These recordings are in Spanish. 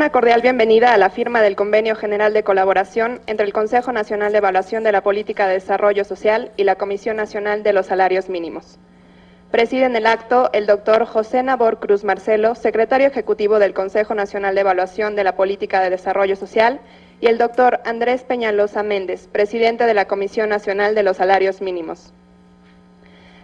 una cordial bienvenida a la firma del Convenio General de Colaboración entre el Consejo Nacional de Evaluación de la Política de Desarrollo Social y la Comisión Nacional de los Salarios Mínimos. Presiden el acto el doctor José Nabor Cruz Marcelo, secretario ejecutivo del Consejo Nacional de Evaluación de la Política de Desarrollo Social, y el doctor Andrés Peñalosa Méndez, presidente de la Comisión Nacional de los Salarios Mínimos.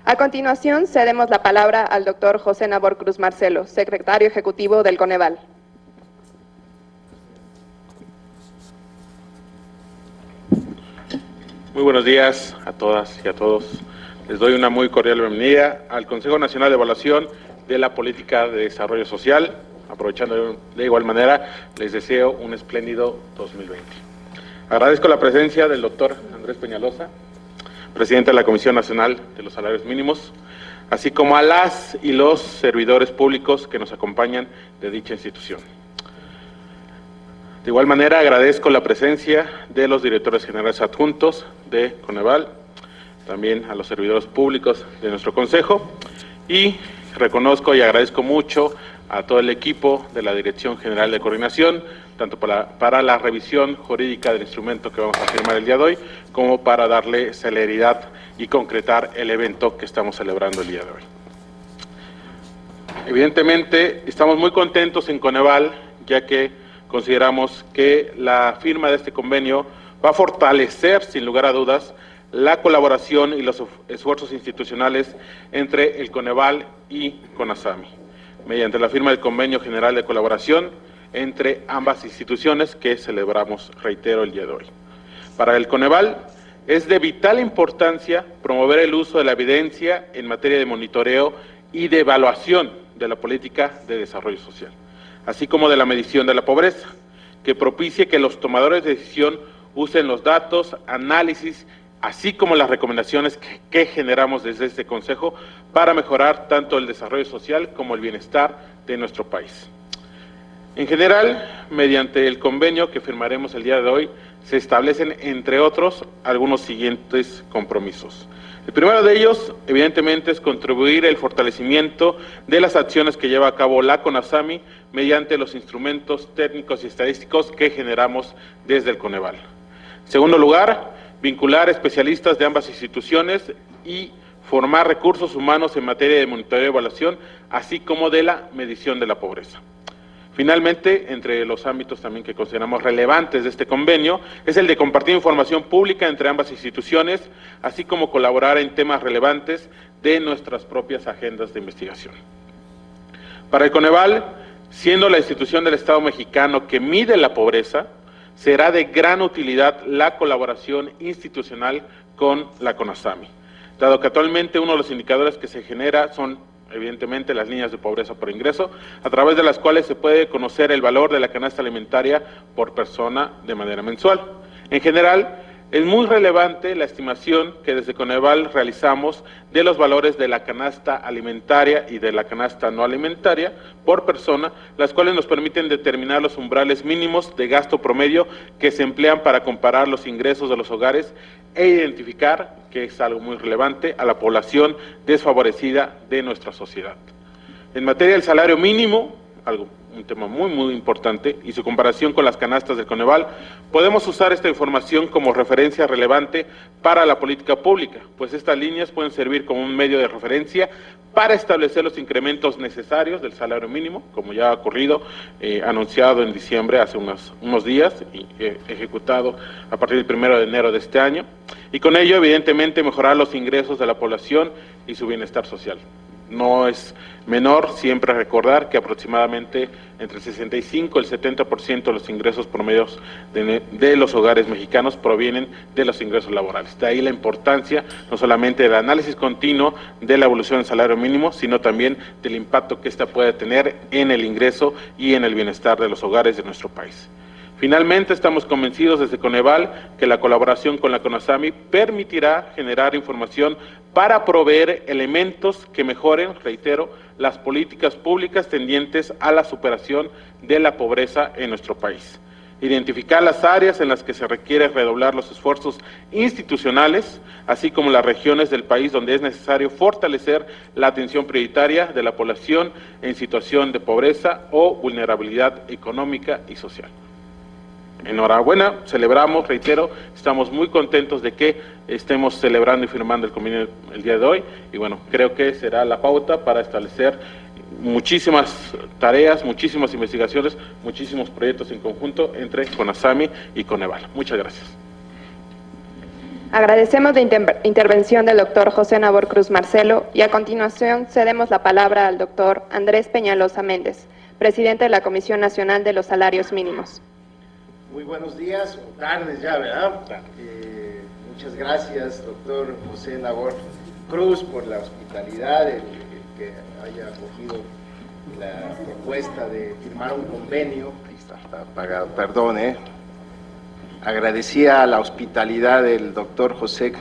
A continuación, cedemos la palabra al doctor José Nabor Cruz Marcelo, secretario ejecutivo del Coneval. Muy buenos días a todas y a todos. Les doy una muy cordial bienvenida al Consejo Nacional de Evaluación de la Política de Desarrollo Social. Aprovechando de igual manera, les deseo un espléndido 2020. Agradezco la presencia del doctor Andrés Peñalosa, presidente de la Comisión Nacional de los Salarios Mínimos, así como a las y los servidores públicos que nos acompañan de dicha institución. De igual manera, agradezco la presencia de los directores generales adjuntos de Coneval, también a los servidores públicos de nuestro Consejo, y reconozco y agradezco mucho a todo el equipo de la Dirección General de Coordinación, tanto para la revisión jurídica del instrumento que vamos a firmar el día de hoy, como para darle celeridad y concretar el evento que estamos celebrando el día de hoy. Evidentemente, estamos muy contentos en Coneval, ya que consideramos que la firma de este convenio va a fortalecer, sin lugar a dudas, la colaboración y los esfuerzos institucionales entre el Coneval y CONASAMI, mediante la firma del Convenio General de Colaboración entre ambas instituciones que celebramos, reitero, el día de hoy. Para el Coneval es de vital importancia promover el uso de la evidencia en materia de monitoreo y de evaluación de la política de desarrollo social, así como de la medición de la pobreza, que propicie que los tomadores de decisión usen los datos, análisis, así como las recomendaciones que generamos desde este Consejo para mejorar tanto el desarrollo social como el bienestar de nuestro país. En general, mediante el convenio que firmaremos el día de hoy, se establecen, entre otros, algunos siguientes compromisos. El primero de ellos, evidentemente, es contribuir al fortalecimiento de las acciones que lleva a cabo la CONASAMI mediante los instrumentos técnicos y estadísticos que generamos desde el Coneval. En segundo lugar, vincular especialistas de ambas instituciones y formar recursos humanos en materia de monitoreo y evaluación, así como de la medición de la pobreza. Finalmente, entre los ámbitos también que consideramos relevantes de este convenio, es el de compartir información pública entre ambas instituciones, así como colaborar en temas relevantes de nuestras propias agendas de investigación. Para el Coneval, siendo la institución del Estado mexicano que mide la pobreza, será de gran utilidad la colaboración institucional con la CONASAMI, dado que actualmente uno de los indicadores que se genera son evidentemente las líneas de pobreza por ingreso, a través de las cuales se puede conocer el valor de la canasta alimentaria por persona de manera mensual. En general, es muy relevante la estimación que desde Coneval realizamos de los valores de la canasta alimentaria y de la canasta no alimentaria por persona, las cuales nos permiten determinar los umbrales mínimos de gasto promedio que se emplean para comparar los ingresos de los hogares e identificar, que es algo muy relevante, a la población desfavorecida de nuestra sociedad. En materia del salario mínimo, un tema muy importante, y su comparación con las canastas del Coneval, podemos usar esta información como referencia relevante para la política pública, pues estas líneas pueden servir como un medio de referencia para establecer los incrementos necesarios del salario mínimo, como ya ha ocurrido, anunciado en diciembre hace unos días y ejecutado a partir del 1 de enero de este año, y con ello evidentemente mejorar los ingresos de la población y su bienestar social. No es menor siempre recordar que aproximadamente entre el 65 y el 70% de los ingresos promedios de los hogares mexicanos provienen de los ingresos laborales. De ahí la importancia no solamente del análisis continuo de la evolución del salario mínimo, sino también del impacto que ésta puede tener en el ingreso y en el bienestar de los hogares de nuestro país. Finalmente, estamos convencidos desde Coneval que la colaboración con la CONASAMI permitirá generar información para proveer elementos que mejoren, reitero, las políticas públicas tendientes a la superación de la pobreza en nuestro país. identificar las áreas en las que se requiere redoblar los esfuerzos institucionales, así como las regiones del país donde es necesario fortalecer la atención prioritaria de la población en situación de pobreza o vulnerabilidad económica y social. Enhorabuena, celebramos, reitero, estamos muy contentos de que estemos celebrando y firmando el convenio el día de hoy, y bueno, creo que será la pauta para establecer muchísimas tareas, muchísimas investigaciones, muchísimos proyectos en conjunto entre CONASAMI y Coneval. Muchas gracias. Agradecemos la intervención del doctor José Nabor Cruz Marcelo y a continuación cedemos la palabra al doctor Andrés Peñalosa Méndez, presidente de la Comisión Nacional de los Salarios Mínimos. Muy buenos días, o tardes ya, ¿verdad? Muchas gracias, doctor José Nabor Cruz, por la hospitalidad, el que haya acogido la propuesta de firmar un convenio. Ahí está apagado, perdón, Agradecía la hospitalidad del doctor José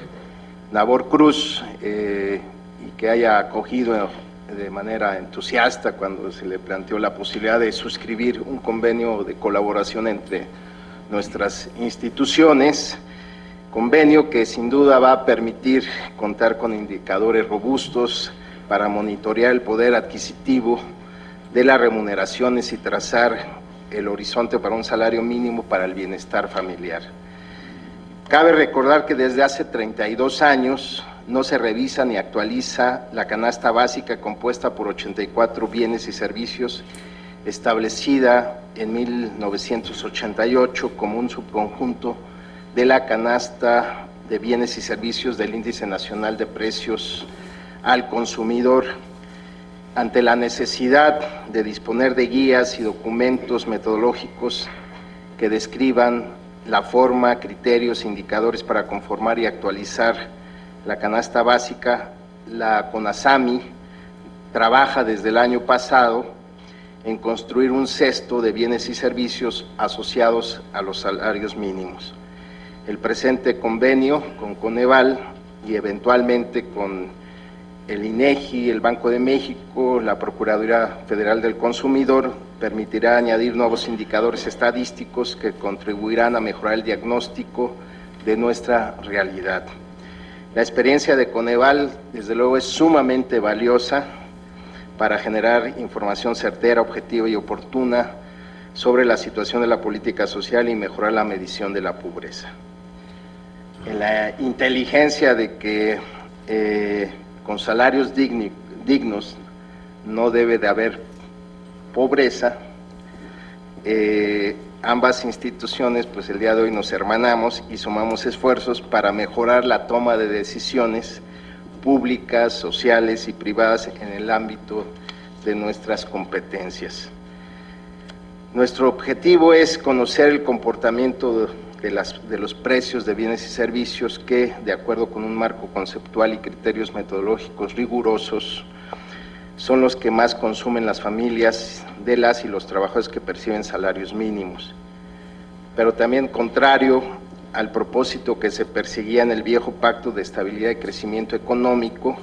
Nabor Cruz y que haya acogido de manera entusiasta cuando se le planteó la posibilidad de suscribir un convenio de colaboración entre nuestras instituciones, convenio que sin duda va a permitir contar con indicadores robustos para monitorear el poder adquisitivo de las remuneraciones y trazar el horizonte para un salario mínimo para el bienestar familiar. Cabe recordar que desde hace 32 años no se revisa ni actualiza la canasta básica compuesta por 84 bienes y servicios, establecida en 1988 como un subconjunto de la canasta de bienes y servicios del Índice Nacional de Precios al Consumidor. Ante la necesidad de disponer de guías y documentos metodológicos que describan la forma, criterios, indicadores para conformar y actualizar la canasta básica, la CONASAMI trabaja desde el año pasado en construir un cesto de bienes y servicios asociados a los salarios mínimos. El presente convenio con Coneval y eventualmente con el INEGI, el Banco de México, la Procuraduría Federal del Consumidor, permitirá añadir nuevos indicadores estadísticos que contribuirán a mejorar el diagnóstico de nuestra realidad. La experiencia de Coneval, desde luego, es sumamente valiosa para generar información certera, objetiva y oportuna sobre la situación de la política social y mejorar la medición de la pobreza. En la inteligencia de que con salarios dignos no debe de haber pobreza, ambas instituciones pues el día de hoy nos hermanamos y sumamos esfuerzos para mejorar la toma de decisiones públicas, sociales y privadas en el ámbito de nuestras competencias. Nuestro objetivo es conocer el comportamiento de los precios de bienes y servicios que, de acuerdo con un marco conceptual y criterios metodológicos rigurosos, son los que más consumen las familias de las y los trabajadores que perciben salarios mínimos. Pero también contrario al propósito que se perseguía en el viejo Pacto de Estabilidad y Crecimiento Económico,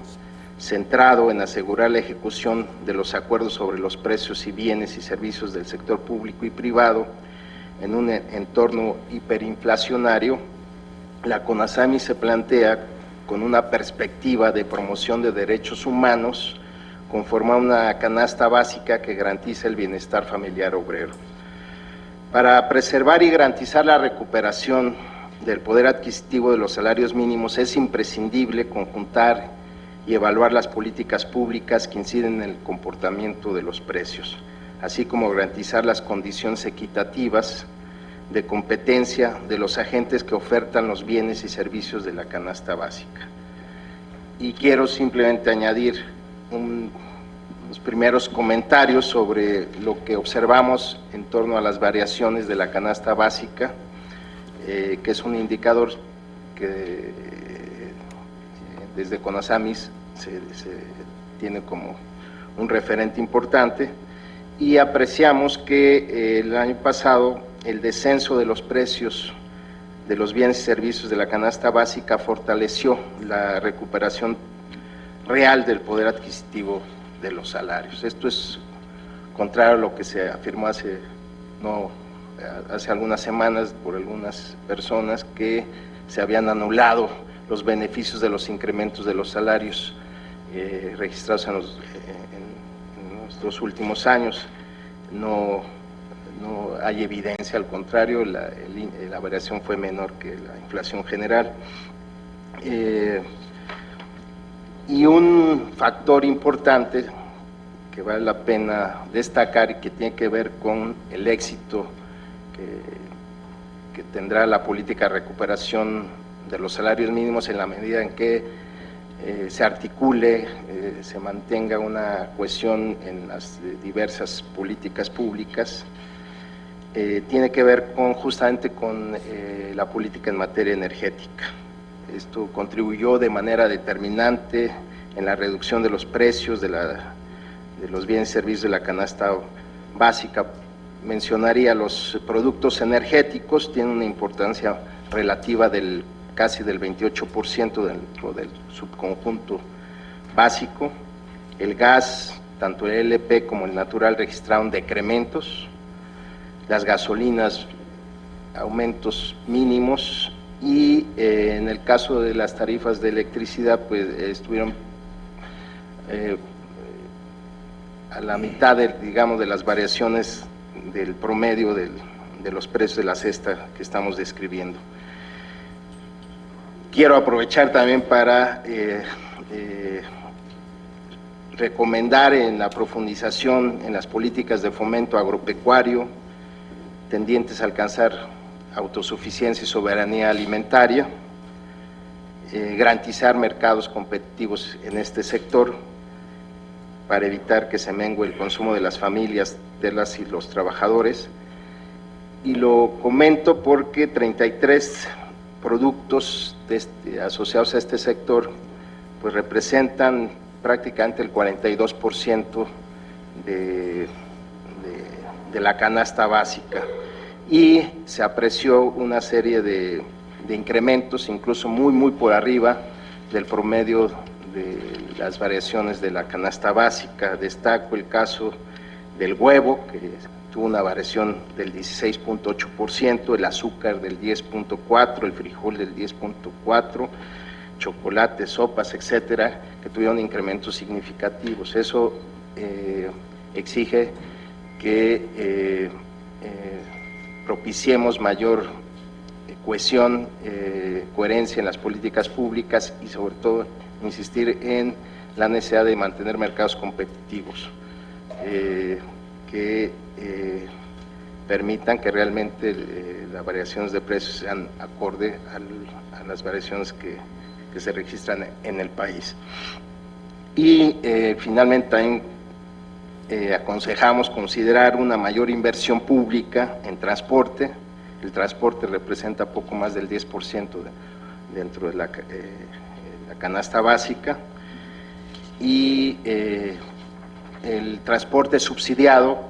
centrado en asegurar la ejecución de los acuerdos sobre los precios y bienes y servicios del sector público y privado en un entorno hiperinflacionario, la CONASAMI se plantea con una perspectiva de promoción de derechos humanos, conformar una canasta básica que garantice el bienestar familiar obrero. Para preservar y garantizar la recuperación del poder adquisitivo de los salarios mínimos es imprescindible conjuntar y evaluar las políticas públicas que inciden en el comportamiento de los precios, así como garantizar las condiciones equitativas de competencia de los agentes que ofertan los bienes y servicios de la canasta básica. Y quiero simplemente añadir los primeros comentarios sobre lo que observamos en torno a las variaciones de la canasta básica, que es un indicador que desde CONASAMI se tiene como un referente importante, y apreciamos que el año pasado el descenso de los precios de los bienes y servicios de la canasta básica fortaleció la recuperación real del poder adquisitivo de los salarios. Esto es contrario a lo que se afirmó hace no hace algunas semanas por algunas personas que se habían anulado los beneficios de los incrementos de los salarios registrados en los 2 últimos años. No hay evidencia, al contrario, la variación fue menor que la inflación general. Y un factor importante que vale la pena destacar y que tiene que ver con el éxito que tendrá la política de recuperación de los salarios mínimos en la medida en que se articule, se mantenga una cohesión en las diversas políticas públicas, tiene que ver justamente con la política en materia energética. Esto contribuyó de manera determinante en la reducción de los precios de los bienes y servicios de la canasta básica. Mencionaría los productos energéticos, tienen una importancia relativa casi del 28% dentro del subconjunto básico. El gas, tanto el LP como el natural, registraron decrementos. Las gasolinas, aumentos mínimos, y en el caso de las tarifas de electricidad, pues estuvieron a la mitad, digamos, de las variaciones del promedio de los precios de la cesta que estamos describiendo. Quiero aprovechar también para recomendar en la profundización en las políticas de fomento agropecuario tendientes a alcanzar autosuficiencia y soberanía alimentaria, garantizar mercados competitivos en este sector para evitar que se mengue el consumo de las familias, de las y los trabajadores. Y lo comento porque 33 productos asociados a este sector pues representan prácticamente el 42% de la canasta básica, y se apreció una serie de incrementos, incluso muy por arriba del promedio de las variaciones de la canasta básica. Destaco el caso del huevo, que tuvo una variación del 16.8%, el azúcar del 10.4%, el frijol del 10.4%, chocolate, sopas, etcétera, que tuvieron incrementos significativos. Eso exige que propiciemos mayor cohesión, coherencia en las políticas públicas y sobre todo insistir en la necesidad de mantener mercados competitivos que permitan que realmente las variaciones de precios sean acorde a las variaciones que se registran en el país. Y finalmente también aconsejamos considerar una mayor inversión pública en transporte. El transporte representa poco más del 10% dentro de la canasta básica, y el transporte subsidiado,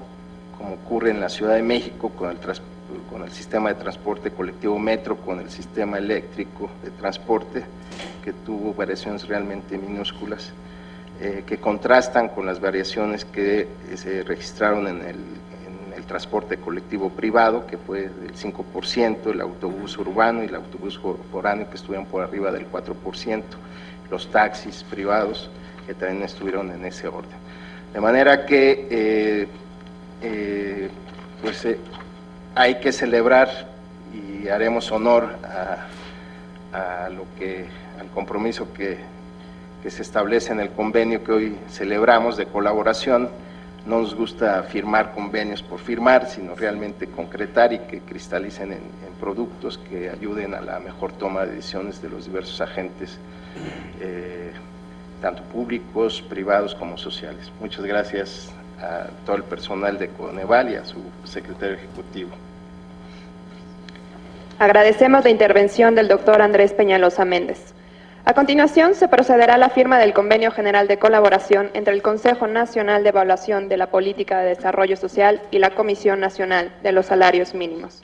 como ocurre en la Ciudad de México con el sistema de transporte colectivo Metro, con el sistema eléctrico de transporte, que tuvo variaciones realmente minúsculas, que contrastan con las variaciones que se registraron en el transporte colectivo privado, que fue del 5%, el autobús urbano y el autobús foráneo, que estuvieron por arriba del 4%, los taxis privados, que también estuvieron en ese orden. De manera que hay que celebrar y haremos honor al compromiso que se establece en el convenio que hoy celebramos de colaboración. No nos gusta firmar convenios por firmar, sino realmente concretar y que cristalicen en productos que ayuden a la mejor toma de decisiones de los diversos agentes, tanto públicos, privados como sociales. Muchas gracias a todo el personal de Coneval y a su secretario ejecutivo. Agradecemos la intervención del doctor Andrés Peñalosa Méndez. A continuación, se procederá a la firma del Convenio General de Colaboración entre el Consejo Nacional de Evaluación de la Política de Desarrollo Social y la Comisión Nacional de los Salarios Mínimos.